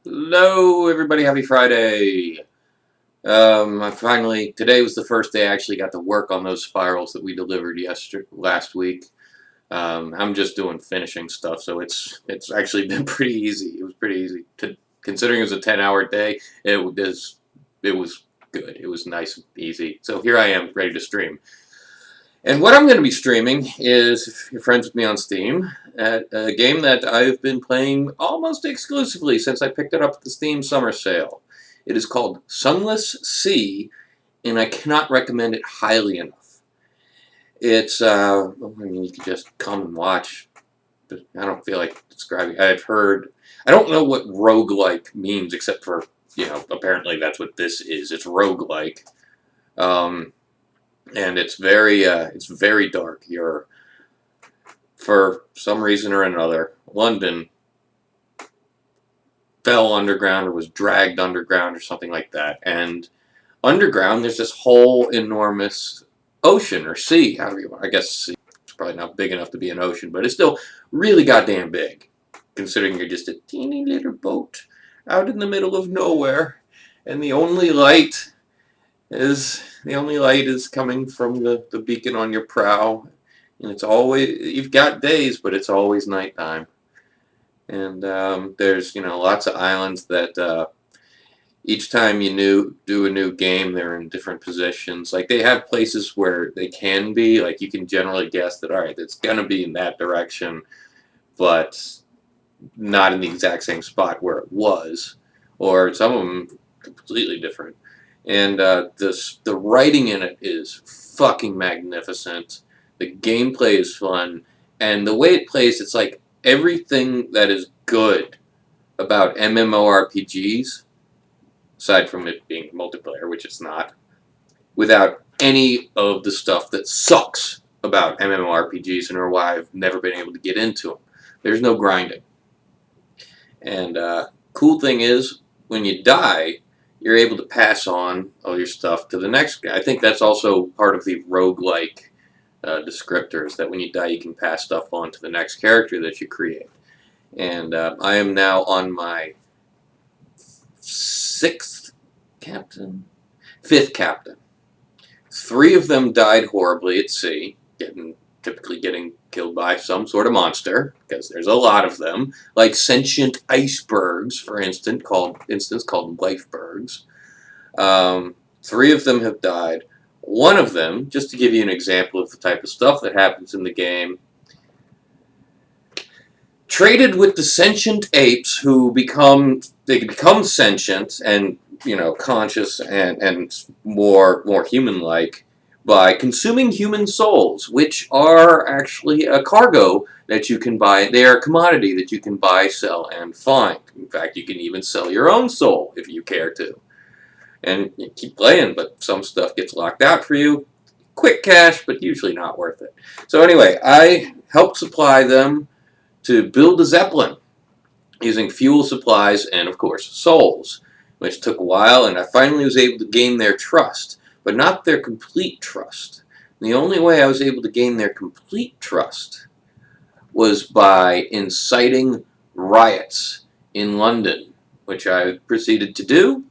Hello, everybody. Happy Friday. Today was the first day I actually got to work on those spirals that we delivered last week. I'm just doing finishing stuff, so it's actually been pretty easy. It was pretty easy considering it was a 10-hour day. It was good. It was nice and easy. So here I am, ready to stream. And what I'm going to be streaming is, if you're friends with me on Steam, at a game that I've been playing almost exclusively since I picked it up at the Steam Summer Sale. It is called Sunless Sea, and I cannot recommend it highly enough. You can just come and watch, but I don't feel like describing. I don't know what roguelike means, except for, apparently that's what this is. It's roguelike. Um, and it's very dark. For some reason or another, London fell underground or was dragged underground or something like that. And underground, there's this whole enormous ocean or sea, however you want. I guess sea. It's probably not big enough to be an ocean, but it's still really goddamn big, considering you're just a teeny little boat out in the middle of nowhere, and the only light is coming from the beacon on your prow, and you've got days, but it's always nighttime. And there's lots of islands that each time do a new game, they're in different positions. Like they have places where they can be, like you can generally guess that, all right, it's gonna be in that direction, but not in the exact same spot where it was, or some of them completely different. And the writing in it is fucking magnificent. The gameplay is fun, and the way it plays, it's like everything that is good about MMORPGs, aside from it being multiplayer, which it's not, without any of the stuff that sucks about MMORPGs and or why I've never been able to get into them. There's no grinding. And cool thing is, when you die, you're able to pass on all your stuff to the next guy. I think that's also part of the roguelike descriptors, that when you die, you can pass stuff on to the next character that you create. And I am now on my fifth captain. 3 of them died horribly at sea, typically getting killed by some sort of monster, because there's a lot of them, like sentient icebergs, for instance, called lifebergs. 3 of them have died. One of them, just to give you an example of the type of stuff that happens in the game, traded with the sentient apes who become sentient and conscious and more human-like by consuming human souls, which are actually a cargo that you can buy. They are a commodity that you can buy, sell, and find. In fact, you can even sell your own soul if you care to. And you keep playing, but some stuff gets locked out for you. Quick cash, but usually not worth it. So anyway, I helped supply them to build a Zeppelin using fuel supplies and, of course, souls, which took a while, and I finally was able to gain their trust, but not their complete trust. And the only way I was able to gain their complete trust was by inciting riots in London, which I proceeded to do,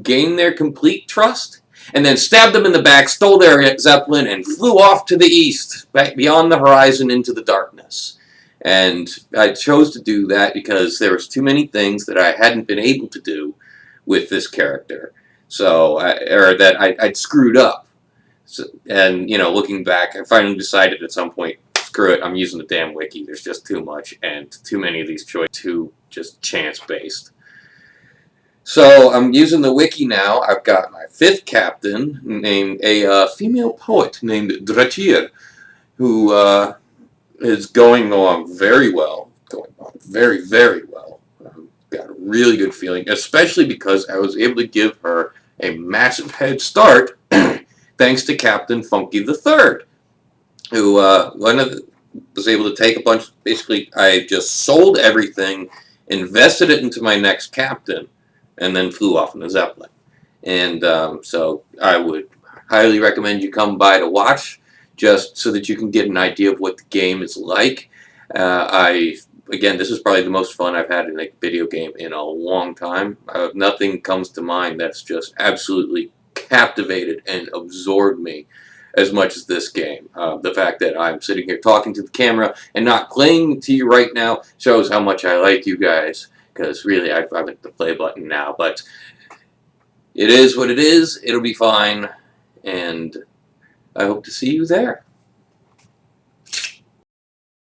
gain their complete trust, and then stabbed them in the back, stole their Zeppelin, and flew off to the east, back beyond the horizon into the darkness. And I chose to do that because there was too many things that I hadn't been able to do with this character, I'd screwed up. And looking back, I finally decided at some point, screw it, I'm using the damn wiki. There's just too much, and too many of these choices too just chance based. So I'm using the wiki now. I've got my 5th captain, named a female poet named Drachir, who is going along very well. Going on very, very well. Got a really good feeling, especially because I was able to give her a massive head start thanks to Captain Funky the Third, who was able to take a bunch. Basically, I just sold everything, invested it into my next captain, and then flew off in the Zeppelin. And so I would highly recommend you come by to watch, just so that you can get an idea of what the game is like. I again, this is probably the most fun I've had in a video game in a long time. Nothing comes to mind that's just absolutely captivated and absorbed me as much as this game. The fact that I'm sitting here talking to the camera and not playing to you right now shows how much I like you guys, because really I've hit the play button now, but it is what it is. It'll be fine, and I hope to see you there.